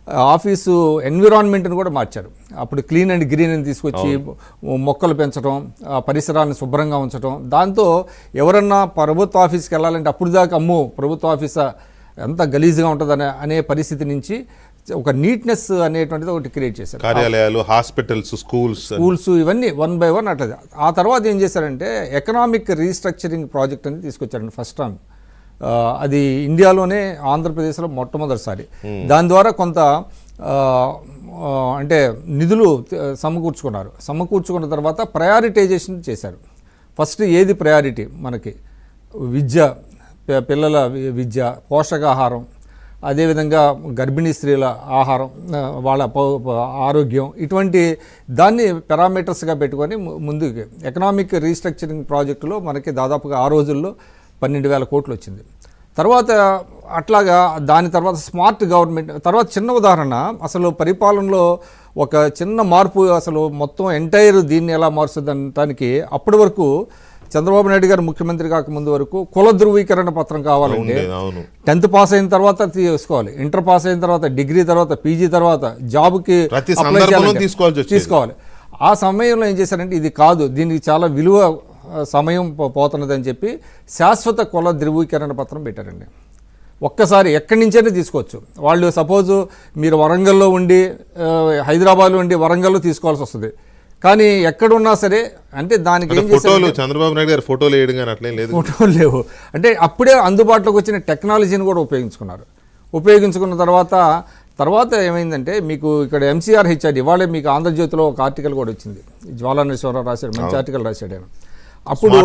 Office ఎన్విరాన్మెంట్ని కూడా మార్చారు. అప్పుడు క్లీన్ అండ్ గ్రీన్ అని తీసుకొచ్చి మొక్కలు పెంచడం, పరిసరాలను శుభ్రంగా ఉంచడం, దాంతో ఎవరన్నా ప్రభుత్వ ఆఫీస్కి వెళ్ళాలంటే అప్పుడు దాకా అమ్మో ప్రభుత్వ ఆఫీసా ఎంత గలీజ్గా ఉంటుందని అనే పరిస్థితి నుంచి ఒక నీట్నెస్ అనేటువంటిది ఒకటి క్రియేట్ చేశారు. కార్యాలయాలు, హాస్పిటల్స్, స్కూల్స్ ఇవన్నీ 1 by 1 అట్లా. ఆ తర్వాత ఏం చేశారంటే ఎకనామిక్ రీస్ట్రక్చరింగ్ ప్రాజెక్ట్ అనేది తీసుకొచ్చారండి ఫస్ట్ టైం. అది ఇండియాలోనే ఆంధ్రప్రదేశ్లో మొట్టమొదటిసారి. దాని ద్వారా కొంత అంటే నిధులు సమకూర్చుకున్న తర్వాత ప్రయారిటైజేషన్ చేశారు. ఫస్ట్ ఏది ప్రయారిటీ మనకి? విద్య, పిల్లల విద్య, పోషకాహారం, అదేవిధంగా గర్భిణీ స్త్రీల ఆహారం, వాళ్ళ ఆరోగ్యం, ఇటువంటి దాన్ని పారామీటర్స్గా పెట్టుకొని ముందుకు ఎకనామిక్ రీస్ట్రక్చరింగ్ ప్రాజెక్టులో మనకి దాదాపుగా ఆ రోజుల్లో 12,000 కోట్లు వచ్చింది. తర్వాత అట్లాగా దాని తర్వాత స్మార్ట్ గవర్నమెంట్ తర్వాత చిన్న ఉదాహరణ, అసలు పరిపాలనలో ఒక చిన్న మార్పు, అసలు మొత్తం ఎంటైర్ దీన్ని ఎలా మారుస్తుంది అనడానికి అప్పటి వరకు చంద్రబాబు నాయుడు గారు ముఖ్యమంత్రి కాకముందు వరకు కుల ధృవీకరణ పత్రం కావాలంటే 10th పాస్ అయిన తర్వాత తీసుకోవాలి, ఇంటర్ పాస్ అయిన తర్వాత, డిగ్రీ తర్వాత, పీజీ తర్వాత జాబ్కి తీసుకోవాలి. ఆ సమయంలో ఏం చేశారంటే ఇది కాదు, దీనికి చాలా విలువ సమయం పోతున్నదని చెప్పి శాశ్వత కుల ధృవీకరణ పత్రం పెట్టారండి. ఒక్కసారి ఎక్కడి నుంచైనా తీసుకోవచ్చు. వాళ్ళు సపోజు మీరు వరంగల్లో ఉండి హైదరాబాద్లో ఉండి వరంగల్లో తీసుకోవాల్సి వస్తుంది, కానీ ఎక్కడున్నా సరే అంటే దానికి ఏం చేశారు, చంద్రబాబు నాయుడు గారు ఫోటోలు వేయడం కానీ అట్లేం లేదు, ఫోటోలు లేవు. అంటే అప్పుడే అందుబాటులోకి వచ్చిన టెక్నాలజీని కూడా ఉపయోగించుకున్న తర్వాత ఏమైందంటే మీకు ఇక్కడ ఎంసీఆర్ హెచ్ఆర్డి ఇవాళే మీకు ఆంధ్రజ్యోతిలో ఒక ఆర్టికల్ కూడా వచ్చింది, జ్వాలా నరసింహారావు రాశాడు, మంచి ఆర్టికల్ రాశాడు ఆయన. అప్పుడు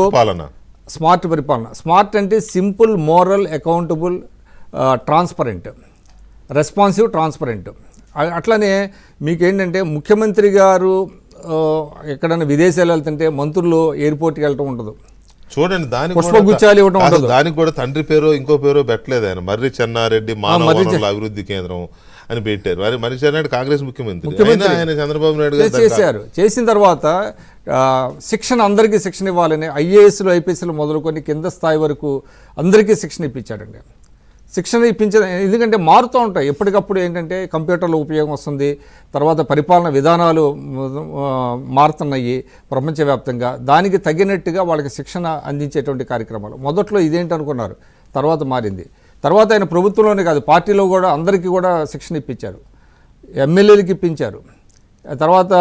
స్మార్ట్ పరిపాలన, స్మార్ట్ అంటే simple, moral, accountable, transparent, responsive, transparent. అట్లనే మీకేంటంటే ముఖ్యమంత్రి గారు ఎక్కడైనా విదేశాలు వెళ్తుంటే మంత్రులు ఎయిర్పోర్ట్కి వెళ్ళటం ఉండదు, చూడండి, పుష్పగుచ్చాలు ఇవ్వడం ఉండదు. దానికి కూడా తండ్రి పేరు ఇంకో పేరు పెట్టలేదు ఆయన, మర్రి చెన్నారెడ్డి మానవ వనరుల అభివృద్ధి కేంద్రం అని పెట్టారు. మర్రి చెన్నారెడ్డి కాంగ్రెస్ ముఖ్యమంత్రి, ఆయన చంద్రబాబు నాయుడు గారు చేశారు. చేసిన తర్వాత శిక్షణ, అందరికీ శిక్షణ ఇవ్వాలని ఐఏఎస్లు, ఐపీఎస్లు మొదలుకొని కింద స్థాయి వరకు అందరికీ శిక్షణ ఇప్పించాడండి. శిక్షణ ఇప్పించే, ఎందుకంటే మారుతూ ఉంటాయి ఎప్పటికప్పుడు, ఏంటంటే కంప్యూటర్లో ఉపయోగం వస్తుంది, తర్వాత పరిపాలన విధానాలు మారుతున్నాయి ప్రపంచవ్యాప్తంగా, దానికి తగినట్టుగా వాళ్ళకి శిక్షణ అందించేటువంటి కార్యక్రమాలు. మొదట్లో ఇదేంటి అనుకున్నారు, తర్వాత మారింది. తర్వాత ఆయన ప్రభుత్వంలోనే కాదు పార్టీలో కూడా అందరికీ కూడా శిక్షణ ఇప్పించారు, ఎమ్మెల్యేలకి ఇప్పించారు. తర్వాత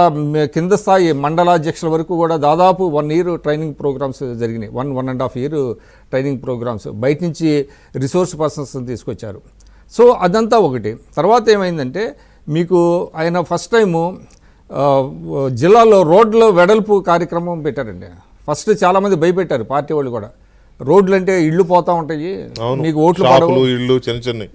కింద స్థాయి మండలాధ్యక్షుల వరకు కూడా దాదాపు 1 year ట్రైనింగ్ ప్రోగ్రామ్స్ జరిగినాయి, 1.5 year ట్రైనింగ్ ప్రోగ్రామ్స్. బయట నుంచి రిసోర్స్ పర్సన్స్ తీసుకొచ్చారు. సో అదంతా ఒకటి. తర్వాత ఏమైందంటే మీకు ఆయన ఫస్ట్ టైము జిల్లాలో రోడ్ల వెడల్పు కార్యక్రమం పెట్టారండి. ఫస్ట్ చాలామంది భయపెట్టారు పార్టీ వాళ్ళు కూడా, రోడ్లు అంటే ఇళ్ళు పోతా ఉంటాయి, మీకు ఓట్లు ఇళ్ళు చిన్న,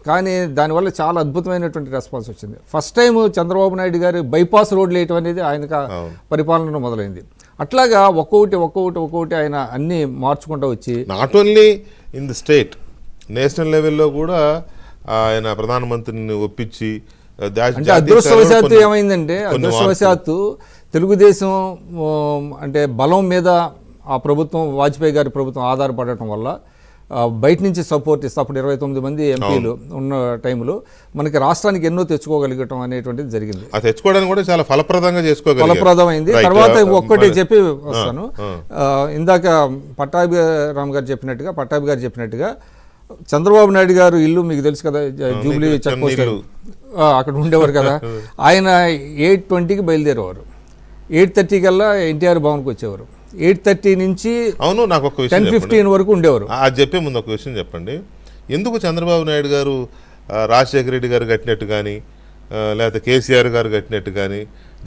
కానీ దానివల్ల చాలా అద్భుతమైనటువంటి రెస్పాన్స్ వచ్చింది. ఫస్ట్ టైం చంద్రబాబు నాయుడు గారు బైపాస్ రోడ్లు వేయటం అనేది ఆయన పరిపాలన మొదలైంది. అట్లాగా ఒక్కొక్కటి ఆయన అన్ని మార్చుకుంటూ వచ్చి, not only in the state, national లెవెల్లో కూడా ఆయన ప్రధానమంత్రిని ఒప్పించి, అంటే అదృష్టవశాత్తు ఏమైందంటే తెలుగుదేశం అంటే బలం మీద ఆ ప్రభుత్వం, వాజ్పేయి గారి ప్రభుత్వం ఆధారపడటం వల్ల బయట నుంచి సపోర్ట్ ఇస్తే అప్పుడు 29 మంది ఎంపీలు ఉన్న టైంలో మనకి రాష్ట్రానికి ఎన్నో తెచ్చుకోగలిగటం అనేటువంటిది జరిగింది. తెచ్చుకోవడానికి కూడా చాలా ఫలప్రదమైంది. తర్వాత ఒక్కటి చెప్పి వస్తాను, ఇందాక పట్టాభి గారు చెప్పినట్టుగా చంద్రబాబు నాయుడు గారు ఇల్లు మీకు తెలుసు కదా, జూబ్లీ చెక్ పోస్ట్ అక్కడ ఉండేవారు కదా. ఆయన 8:20కి బయలుదేరేవారు, 8:30 కల్లా ఎన్టీఆర్ భవన్కి వచ్చేవారు. 8:30 నుంచి 10:15 వరకు ఉండేవారు. అది చెప్పే ముందు ఒక విషయం చెప్పండి, ఎందుకు చంద్రబాబు నాయుడు గారు రాజశేఖర రెడ్డి గారు కట్టినట్టు కానీ, లేకపోతే కేసీఆర్ గారు కట్టినట్టు కానీ,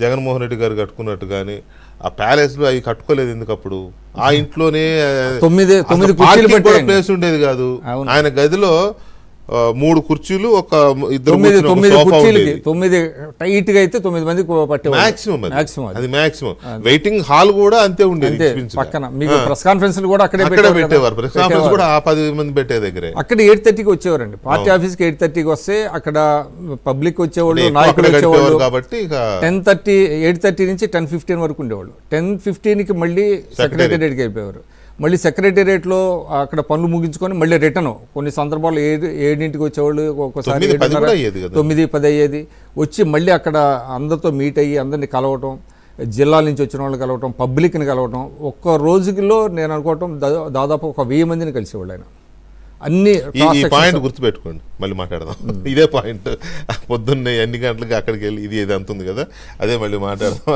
జగన్మోహన్ రెడ్డి గారు కట్టుకున్నట్టు కానీ ఆ ప్యాలెస్లో అవి కట్టుకోలేదు? ఎందుకు అప్పుడు ఆ ఇంట్లోనే 9 ప్లేస్ ఉండేది కాదు. ఆయన గదిలో 3 కుర్చీలు, ఒక 9 కుర్చీలకి 9 టైట్ గా అయితే 9 మంది పట్టేవారు మాక్సిమం. వెయిటింగ్ హాల్ కూడా అంతే ఉండేది పక్కన. మీకు ప్రెస్ కాన్ఫరెన్స్ కూడా అక్కడే పెట్టేవారు, ప్రెస్ కాన్ఫరెన్స్ కూడా 10 మంది పెట్టే దగ్గరే. అక్కడ 8:30కి వచ్చేవారండి పార్టీ ఆఫీస్కి. 8:30కి వస్తే అక్కడ పబ్లిక్ వచ్చేవాళ్ళు, నాయకులు వచ్చేవాళ్ళు. కాబట్టి 8:30 నుంచి 10:15 వరకు ఉండేవాళ్ళు. 10:15కి మళ్ళీ సెక్రటేరియట్కి వెళ్ళిపోయేవారు. మళ్ళీ సెక్రటేరియట్లో అక్కడ పనులు ముగించుకొని మళ్ళీ రిటర్న్ కొన్ని సందర్భాల్లో 7ంటికి వచ్చేవాళ్ళు, ఒక్కోసారి 9-10 కూడా అయ్యేది కదా. 9-10 అయ్యేది. వచ్చి మళ్ళీ అక్కడ అందరితో మీట్ అయ్యి అందరినీ కలవటం, జిల్లాల నుంచి వచ్చిన వాళ్ళు కలవటం, పబ్లిక్ని కలవటం. ఒక్క రోజులో నేను అనుకోవటం దాదాపు ఒక 1000 మందిని కలిసేవాళ్ళు ఆయన. అన్ని ఈ పాయింట్ గుర్తుపెట్టుకోండి, మళ్ళీ మాట్లాడదాం. ఇదే పాయింట్ పొద్దున్నే ఎన్ని గంటలకి అక్కడికి వెళ్ళి ఇది అంతుంది కదా, అదే మళ్ళీ మాట్లాడదాం.